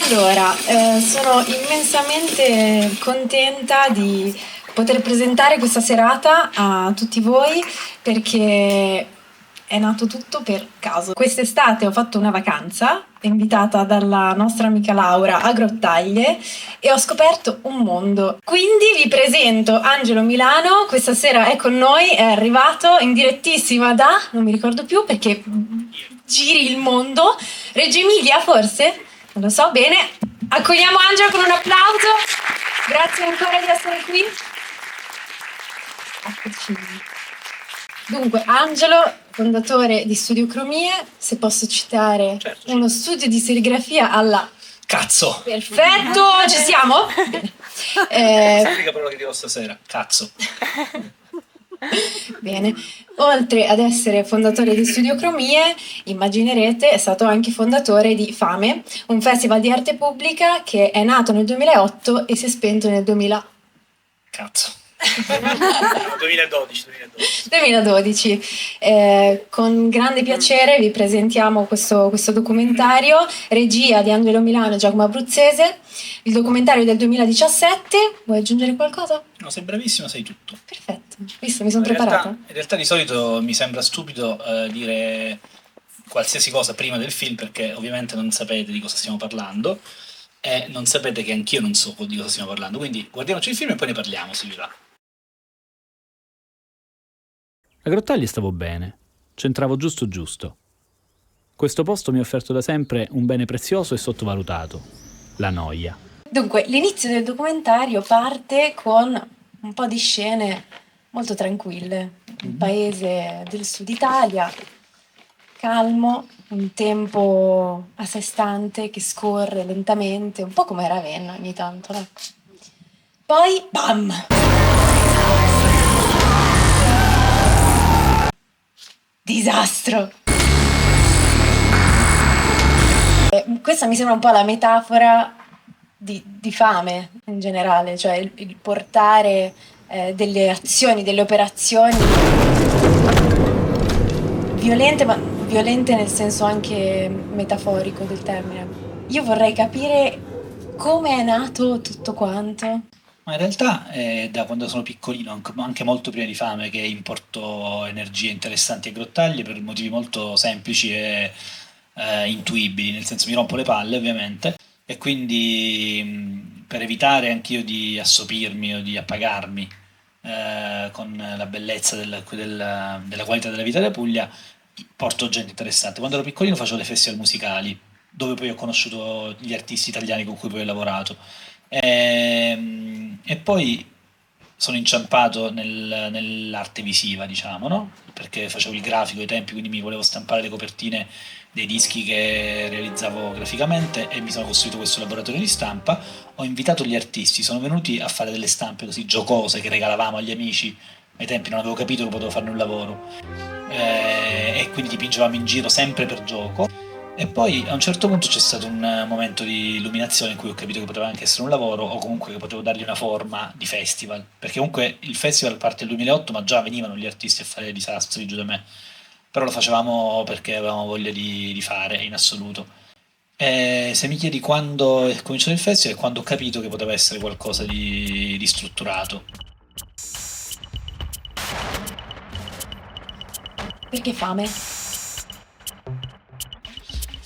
Allora, sono immensamente contenta di poter presentare questa serata a tutti voi perché è nato tutto per caso. Quest'estate ho fatto una vacanza invitata dalla nostra amica Laura a Grottaglie e ho scoperto un mondo. Quindi vi presento Angelo Milano, questa sera è con noi, è arrivato in direttissima da, non mi ricordo più perché giri il mondo, Reggio Emilia forse? Non lo so, bene. Accogliamo Angelo con un applauso. Grazie ancora di essere qui. Eccoci. Dunque, Angelo, fondatore di Studio Cromie, se posso citare Certo. uno studio di serigrafia alla... Cazzo! Perfetto, ci siamo? Bene. L'unica parola che dirò stasera. Cazzo. Bene, oltre ad essere fondatore di Studio Cromie, immaginerete, è stato anche fondatore di Fame, un festival di arte pubblica che è nato nel 2008 e si è spento nel 2000. Cazzo. 2012. 2012. Con grande piacere vi presentiamo questo documentario, regia di Angelo Milano e Giacomo Abruzzese, il documentario del 2017. Vuoi aggiungere qualcosa? No, sei bravissimo, sai tutto. Perfetto, visto, mi sono preparata. In realtà di solito mi sembra stupido dire qualsiasi cosa prima del film perché ovviamente non sapete di cosa stiamo parlando e non sapete che anch'io non so di cosa stiamo parlando, quindi guardiamoci il film e poi ne parliamo, si va. A Grottaglie stavo bene, c'entravo giusto. Questo posto mi ha offerto da sempre un bene prezioso e sottovalutato, la noia. Dunque, l'inizio del documentario parte con un po' di scene molto tranquille. Un paese del sud Italia, calmo, un tempo a sé stante che scorre lentamente, un po' come Ravenna ogni tanto, no? Poi, bam! Disastro! Questa mi sembra un po' la metafora di fame in generale, cioè il portare delle azioni, delle operazioni violente, ma violente nel senso anche metaforico del termine. Io vorrei capire come è nato tutto quanto. Ma in realtà è da quando sono piccolino, anche molto prima di Fame, che importo energie interessanti a Grottaglie per motivi molto semplici e intuibili, nel senso mi rompo le palle ovviamente e quindi per evitare anch'io di assopirmi o di appagarmi con la bellezza della qualità della vita della Puglia, porto gente interessante. Quando ero piccolino facevo dei festival musicali, dove poi ho conosciuto gli artisti italiani con cui poi ho lavorato. E poi sono inciampato nell'arte visiva, diciamo, no? Perché facevo il grafico ai tempi, quindi mi volevo stampare le copertine dei dischi che realizzavo graficamente e mi sono costruito questo laboratorio di stampa. Ho invitato gli artisti, sono venuti a fare delle stampe così giocose che regalavamo agli amici. Ai tempi non avevo capito che potevo farne un lavoro e quindi dipingevamo in giro sempre per gioco. E poi a un certo punto c'è stato un momento di illuminazione in cui ho capito che poteva anche essere un lavoro o comunque che potevo dargli una forma di festival, perché comunque il festival parte nel 2008 ma già venivano gli artisti a fare disastri giù da me, però lo facevamo perché avevamo voglia di fare in assoluto. E se mi chiedi quando è cominciato il festival è quando ho capito che poteva essere qualcosa di strutturato. Perché fame?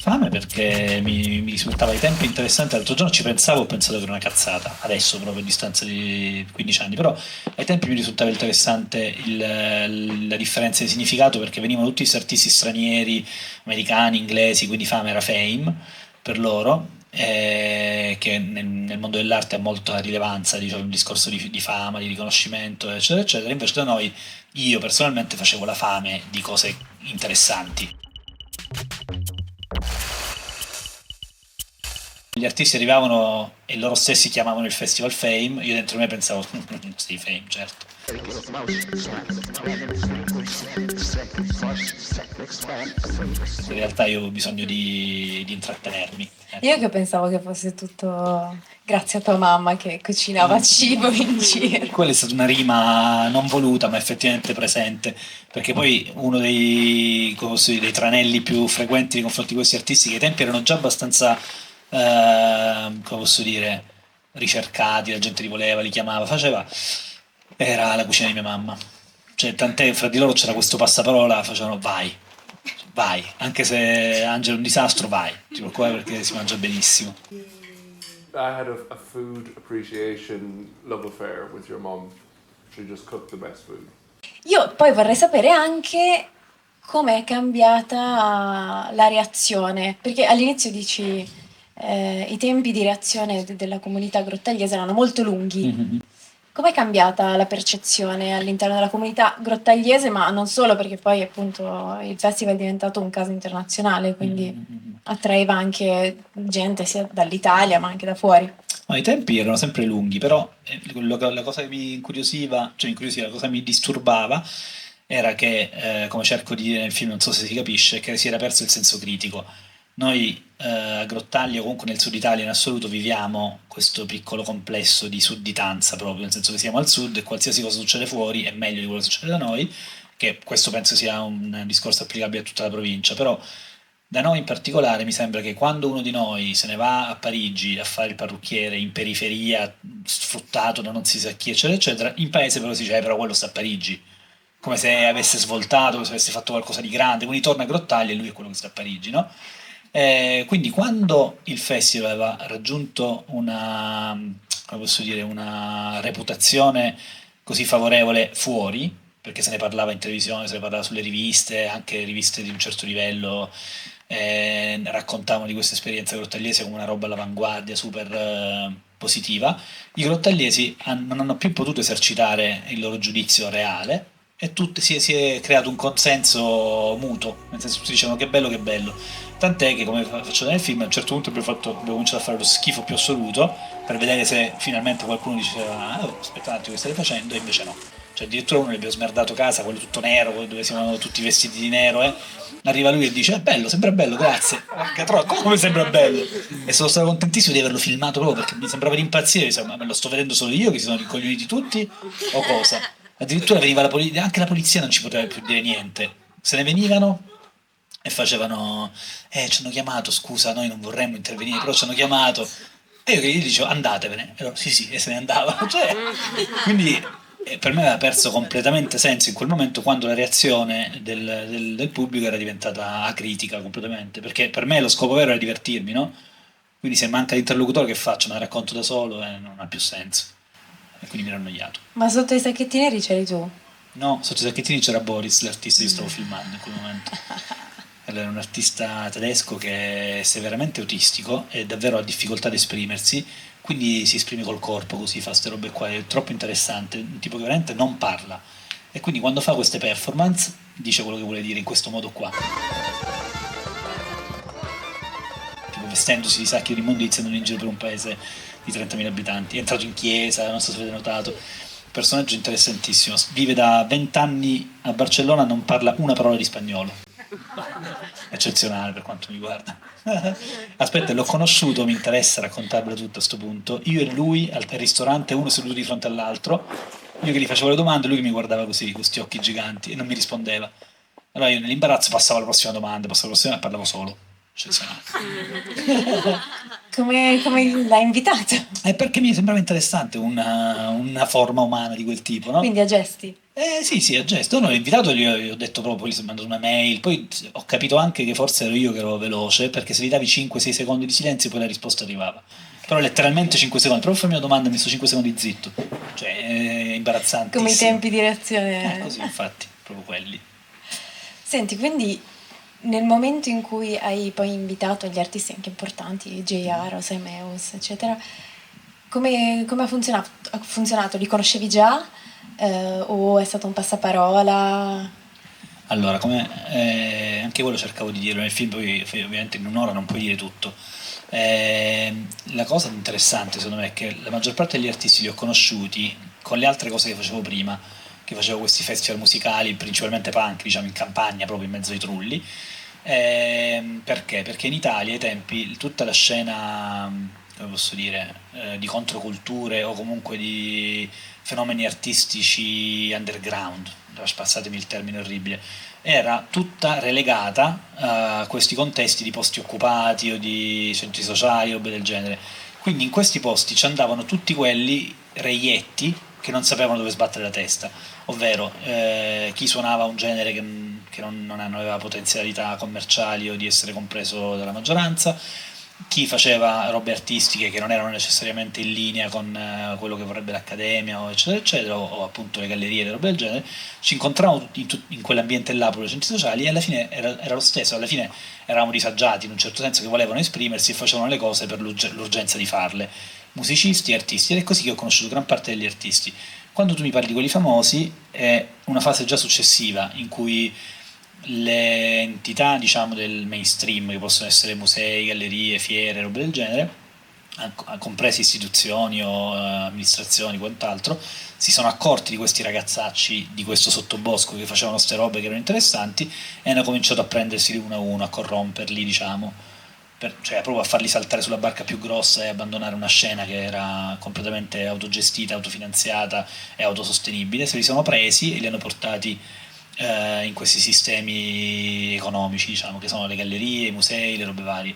Fame perché mi risultava ai tempi interessante, l'altro giorno ci pensavo, ho pensato che era una cazzata, adesso proprio a distanza di 15 anni, però ai tempi mi risultava interessante la differenza di significato perché venivano tutti questi artisti stranieri, americani, inglesi, quindi Fame era fame per loro, che nel mondo dell'arte ha molta rilevanza, diciamo, un discorso di fama, di riconoscimento, eccetera, eccetera, invece da noi io personalmente facevo la fame di cose interessanti. Gli artisti arrivavano e loro stessi chiamavano il festival Fame, io dentro me pensavo, sì, Fame, certo. In realtà io ho bisogno di intrattenermi. Io che pensavo che fosse tutto grazie a tua mamma che cucinava cibo in giro. Quella è stata una rima non voluta ma effettivamente presente, perché poi uno dei tranelli più frequenti nei confronti di questi artisti che ai tempi erano già abbastanza come posso dire, ricercati, la gente li voleva, li chiamava, faceva, era la cucina di mia mamma. Cioè, tant'è, fra di loro c'era questo passaparola, facevano vai, vai, anche se Angelo è un disastro, vai, ti preoccupare perché si mangia benissimo. I had a food appreciation love affair with your mom. She just cooked the best food. Io poi vorrei sapere anche com'è cambiata la reazione, perché all'inizio dici i tempi di reazione della comunità grottagliese erano molto lunghi. Mhm. Com'è cambiata la percezione all'interno della comunità grottagliese, ma non solo, perché poi appunto il festival è diventato un caso internazionale, quindi Mhm. attraeva anche gente sia dall'Italia ma anche da fuori. No, i tempi erano sempre lunghi, però la cosa che mi incuriosiva, la cosa che mi disturbava era che, come cerco di dire nel film, non so se si capisce, che si era perso il senso critico. Noi a Grottaglie, o comunque nel sud Italia in assoluto, viviamo questo piccolo complesso di sudditanza proprio, nel senso che siamo al sud e qualsiasi cosa succede fuori è meglio di quello che succede da noi, che questo penso sia un discorso applicabile a tutta la provincia, però da noi in particolare mi sembra che quando uno di noi se ne va a Parigi a fare il parrucchiere in periferia, sfruttato da non si sa chi, eccetera, eccetera, in paese però si dice, però quello sta a Parigi, come se avesse svoltato, come se avesse fatto qualcosa di grande, quindi torna a Grottaglie e lui è quello che sta a Parigi, no? Quindi quando il festival aveva raggiunto una, come posso dire, una reputazione così favorevole fuori, perché se ne parlava in televisione, se ne parlava sulle riviste, anche riviste di un certo livello, raccontavano di questa esperienza grottagliese come una roba all'avanguardia, super positiva. I grottagliesi non hanno più potuto esercitare il loro giudizio reale e si è creato un consenso mutuo, nel senso che tutti dicevano che bello, che bello. Tant'è che, come faccio nel film, a un certo punto abbiamo cominciato a fare lo schifo più assoluto per vedere se finalmente qualcuno diceva "Ah, oh, aspetta un attimo che state facendo", e invece no. Cioè addirittura uno gli abbiamo smerdato casa, quello tutto nero, quello dove siamo tutti vestiti di nero, eh. Arriva lui e dice: è bello, sembra bello, grazie. Porca troppo, come sembra bello? E sono stato contentissimo di averlo filmato proprio perché mi sembrava di impazzire. Ma me lo sto vedendo solo io, che si sono rincoglioniti tutti, o cosa? Addirittura veniva la polizia, anche la polizia non ci poteva più dire niente. Se ne venivano e facevano: ci hanno chiamato, scusa, noi non vorremmo intervenire, però ci hanno chiamato. E io che gli dicevo: andatevene. E loro, sì, sì, e se ne andavano. Cioè, quindi per me aveva perso completamente senso in quel momento quando la reazione del pubblico era diventata acritica completamente, perché per me lo scopo vero era divertirmi, no? Quindi se manca l'interlocutore che faccio? Me la racconto da solo e non ha più senso. E quindi mi ero annoiato. Ma sotto i sacchetti neri c'eri tu? No, sotto i sacchettini c'era Boris, l'artista che stavo filmando in quel momento. Era un artista tedesco che è severamente autistico e davvero ha difficoltà ad esprimersi, quindi si esprime col corpo, così fa queste robe qua, è troppo interessante, un tipo che veramente non parla. E quindi quando fa queste performance dice quello che vuole dire in questo modo qua. Tipo vestendosi di sacchi di immondizia andando in giro per un paese di 30.000 abitanti. È entrato in chiesa, non so se avete notato. Personaggio interessantissimo. Vive da 20 anni a Barcellona, non parla una parola di spagnolo. Eccezionale per quanto mi riguarda. Aspetta, l'ho conosciuto, mi interessa raccontarvelo tutto a sto punto. Io e lui al ristorante, uno seduto di fronte all'altro, io che gli facevo le domande, lui che mi guardava così, con questi occhi giganti, e non mi rispondeva. Allora io nell'imbarazzo passavo alla prossima domanda, passavo alla prossima e parlavo solo. Eccezionale. Come l'hai invitato? È perché mi sembrava interessante una forma umana di quel tipo, no? Quindi a gesti. Sì, sì, a gesto. No, l'ho invitato, gli ho detto proprio, gli ho mandato una mail, poi ho capito anche che forse ero io che ero veloce, perché se gli davi 5-6 secondi di silenzio poi la risposta arrivava. Però letteralmente 5 secondi, proprio fammi una domanda e mi sto 5 secondi zitto. Cioè, è imbarazzante. Come i tempi di reazione. Così, infatti, proprio quelli. Senti, quindi nel momento in cui hai poi invitato gli artisti anche importanti, J.R., Osemeus, eccetera, come ha funzionato? Ha funzionato? Li conoscevi già? O è stato un passaparola? Allora, anche quello cercavo di dirlo nel film, poi ovviamente in un'ora non puoi dire tutto. La cosa interessante secondo me è che la maggior parte degli artisti li ho conosciuti con le altre cose che facevo prima, che facevo questi festival musicali, principalmente punk, diciamo in campagna, proprio in mezzo ai trulli. Perché? Perché in Italia ai tempi tutta la scena come posso dire, di controculture o comunque di fenomeni artistici underground, passatemi il termine orribile, era tutta relegata a questi contesti di posti occupati o di centri sociali, robe del genere. Quindi in questi posti ci andavano tutti quelli reietti che non sapevano dove sbattere la testa, ovvero chi suonava un genere che non aveva potenzialità commerciali o di essere compreso dalla maggioranza, chi faceva robe artistiche che non erano necessariamente in linea con quello che vorrebbe l'accademia, o eccetera, eccetera, o appunto le gallerie, le robe del genere. Ci incontravamo tutti in quell'ambiente là, pure nei centri sociali, e alla fine era lo stesso, alla fine eravamo disagiati in un certo senso, che volevano esprimersi e facevano le cose per l'urgenza di farle, musicisti e artisti, ed è così che ho conosciuto gran parte degli artisti. Quando tu mi parli di quelli famosi è una fase già successiva in cui le entità, diciamo, del mainstream, che possono essere musei, gallerie, fiere, robe del genere, comprese istituzioni o amministrazioni, quant'altro, si sono accorti di questi ragazzacci di questo sottobosco che facevano queste robe che erano interessanti e hanno cominciato a prendersi uno a uno, a corromperli, diciamo, cioè proprio a farli saltare sulla barca più grossa e abbandonare una scena che era completamente autogestita, autofinanziata e autosostenibile. Se li sono presi e li hanno portati in questi sistemi economici, diciamo, che sono le gallerie, i musei, le robe varie.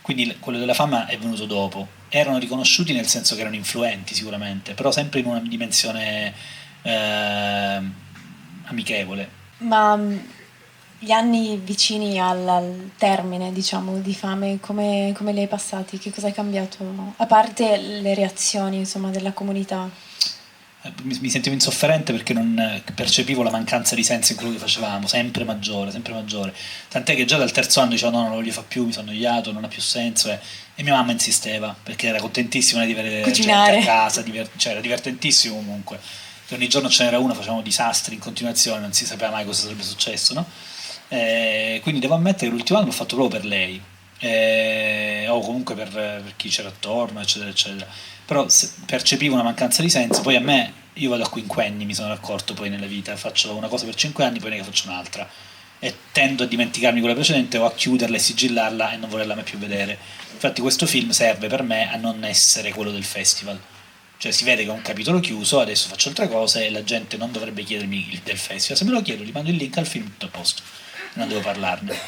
Quindi quello della fama è venuto dopo. Erano riconosciuti nel senso che erano influenti sicuramente, però sempre in una dimensione amichevole. Ma gli anni vicini al termine, diciamo, di fame, come li hai passati? Che cosa è cambiato? A parte le reazioni, insomma, della comunità. Mi sentivo insofferente perché non percepivo la mancanza di senso in quello che facevamo, sempre maggiore, sempre maggiore. Tant'è che già dal terzo anno dicevo no, non lo voglio fare più, mi sono annoiato, non ha più senso. E mia mamma insisteva perché era contentissima di vedere Cucinare. gente a casa, cioè era divertentissimo comunque. Che ogni giorno ce n'era una, facevamo disastri in continuazione, non si sapeva mai cosa sarebbe successo, no? Quindi devo ammettere che l'ultimo anno l'ho fatto proprio per lei, o comunque per chi c'era attorno, eccetera, eccetera. Però percepivo una mancanza di senso. Poi a me, io vado a quinquenni, mi sono accorto poi nella vita, faccio una cosa per 5 anni, poi ne faccio un'altra e tendo a dimenticarmi quella precedente o a chiuderla e sigillarla e non volerla mai più vedere. Infatti questo film serve per me a non essere quello del festival, cioè si vede che è un capitolo chiuso, adesso faccio altre cose e la gente non dovrebbe chiedermi del festival. Se me lo chiedo gli mando il link al film, tutto a posto, non devo parlarne.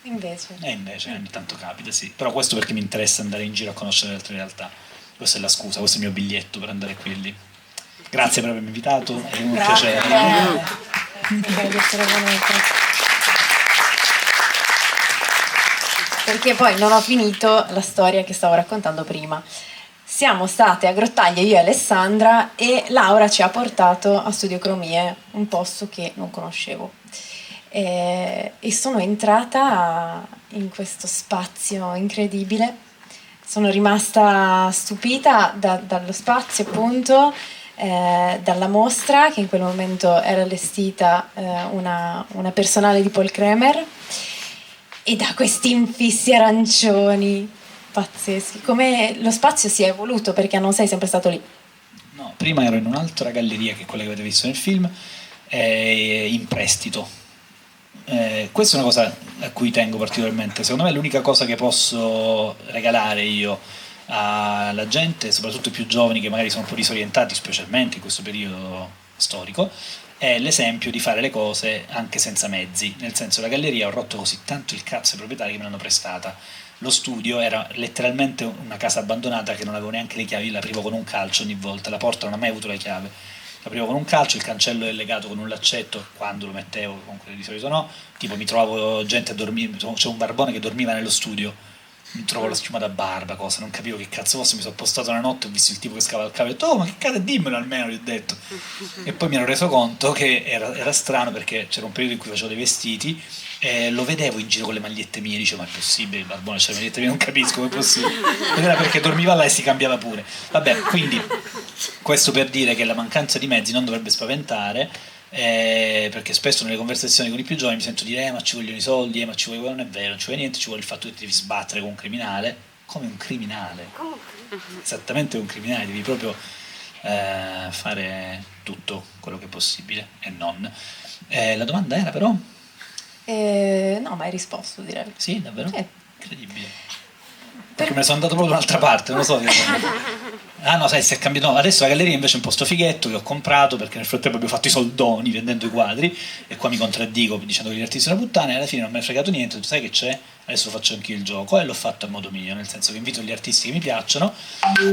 Invece. E invece ogni tanto capita, sì. Però questo perché mi interessa andare in giro a conoscere le altre realtà. Questa è la scusa, questo è il mio biglietto per andare qui e lì. Grazie per avermi invitato, è un piacere. Di essere venuto. Perché poi non ho finito la storia che stavo raccontando prima. Siamo state a Grottaglie, io e Alessandra, e Laura ci ha portato a Studiocromie, un posto che non conoscevo. E sono entrata in questo spazio incredibile. Sono rimasta stupita dallo spazio, appunto, dalla mostra che in quel momento era allestita una personale di Paul Kremer, e da questi infissi arancioni pazzeschi. Come lo spazio si è evoluto, perché non sei sempre stato lì. No, prima ero in un'altra galleria che è quella che avete visto nel film, in prestito. Questa è una cosa a cui tengo particolarmente. Secondo me l'unica cosa che posso regalare io alla gente, soprattutto i più giovani che magari sono un po' disorientati, specialmente in questo periodo storico, è l'esempio di fare le cose anche senza mezzi. Nel senso, la galleria, ho rotto così tanto il cazzo ai proprietari che me l'hanno prestata. Lo studio era letteralmente una casa abbandonata che non avevo neanche le chiavi, l'aprivo con un calcio ogni volta, la porta non ha mai avuto la chiave, l'aprivo con un calcio, il cancello è legato con un laccetto, quando lo mettevo, comunque di solito no, tipo mi trovavo gente a dormire, c'è un barbone che dormiva nello studio, mi trovo la schiuma da barba, cosa, non capivo che cazzo fosse, mi sono postato una notte, ho visto il tipo che scava il cavo e ho detto oh ma che cazzo, dimmelo almeno, gli ho detto, e poi mi ero reso conto che era strano perché c'era un periodo in cui facevo dei vestiti e lo vedevo in giro con le magliette mie, dicevo ma è possibile, il barbone c'ha le magliette mie, non capisco come è possibile, ed era perché dormiva là e si cambiava pure. Vabbè, quindi questo per dire che la mancanza di mezzi non dovrebbe spaventare, perché spesso nelle conversazioni con i più giovani mi sento dire ma ci vogliono i soldi, ma ci vuole, non è vero, non ci vuole niente, ci vuole il fatto che ti devi sbattere con un criminale, come un criminale, esattamente un criminale, devi proprio fare tutto quello che è possibile e non. La domanda era però? No, ma hai risposto, direi. Sì, davvero? Sì. Incredibile. Perché me ne sono andato proprio da un'altra parte, non lo so. Ah no, sai, si è cambiato. No, adesso la galleria invece è un posto fighetto che ho comprato perché nel frattempo abbiamo fatto i soldoni vendendo i quadri e qua mi contraddico dicendo che gli artisti sono puttane e alla fine non mi è fregato niente, sai che c'è? Adesso faccio anche io il gioco e l'ho fatto a modo mio, nel senso che invito gli artisti che mi piacciono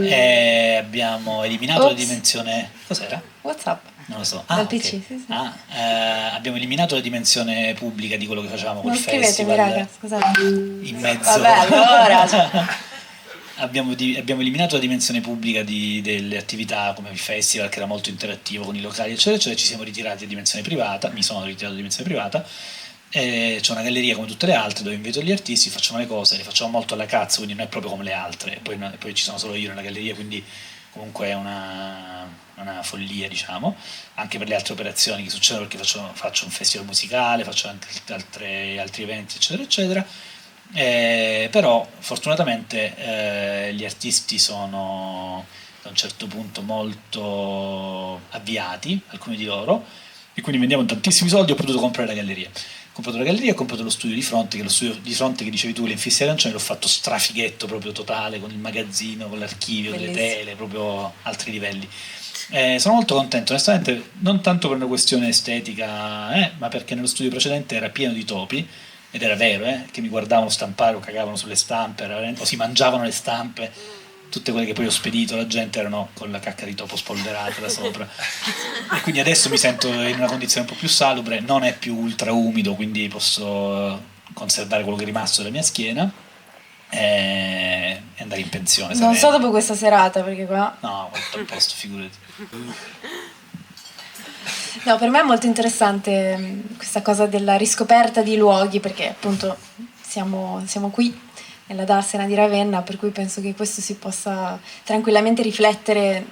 e abbiamo eliminato la dimensione... Cos'era? WhatsApp. Non lo so. Dal ok. PC, sì. Abbiamo eliminato la dimensione pubblica di quello che facevamo col Non scrivetemi, festival. raga, scusate. In mezzo. Vabbè, allora. Abbiamo eliminato la dimensione pubblica delle attività come il festival, che era molto interattivo con i locali, eccetera, eccetera. Ci siamo ritirati a dimensione privata, mi sono ritirato a dimensione privata. E c'è una galleria come tutte le altre dove invito gli artisti, facciamo le cose, le facciamo molto alla cazzo, quindi non è proprio come le altre. Poi ci sono solo io nella galleria, quindi comunque è una follia, diciamo, anche per le altre operazioni che succedono, perché faccio un festival musicale, faccio anche altri eventi, eccetera, eccetera. Però fortunatamente gli artisti sono da un certo punto molto avviati, alcuni di loro, e quindi vendiamo tantissimi soldi. Ho potuto comprare la galleria. Ho comprato la galleria, ho comprato lo studio di fronte, che lo studio di fronte che dicevi tu, le infissi arancioni, l'ho fatto strafighetto proprio totale, con il magazzino, con l'archivio, Bellissimo. delle tele, proprio altri livelli. Sono molto contento, onestamente, non tanto per una questione estetica, ma perché nello studio precedente era pieno di topi, ed era vero, che mi guardavano stampare o cagavano sulle stampe, o si mangiavano le stampe, tutte quelle che poi ho spedito alla gente erano con la cacca di topo spolverata da sopra. E quindi adesso mi sento in una condizione un po' più salubre, non è più ultra umido, quindi posso conservare quello che è rimasto della mia schiena e andare in pensione. Non so dopo questa serata, perché qua... No, quanto a posto, figurati. No, per me è molto interessante questa cosa della riscoperta di luoghi, perché appunto siamo qui nella Darsena di Ravenna, per cui penso che questo si possa tranquillamente riflettere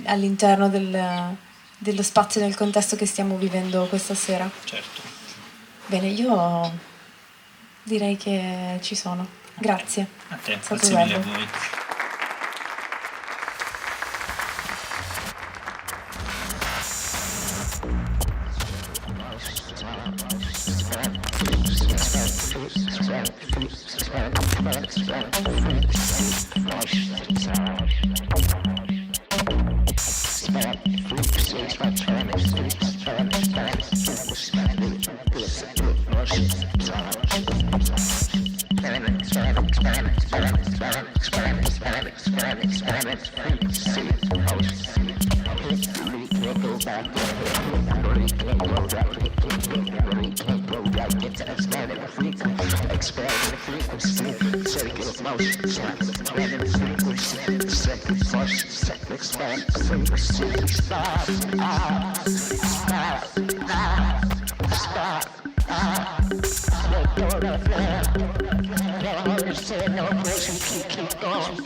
all'interno dello spazio e del contesto che stiamo vivendo questa sera. Certo. Bene, io direi che ci sono. Grazie. A te, È stato grazie mille a bello. voi. Keep going.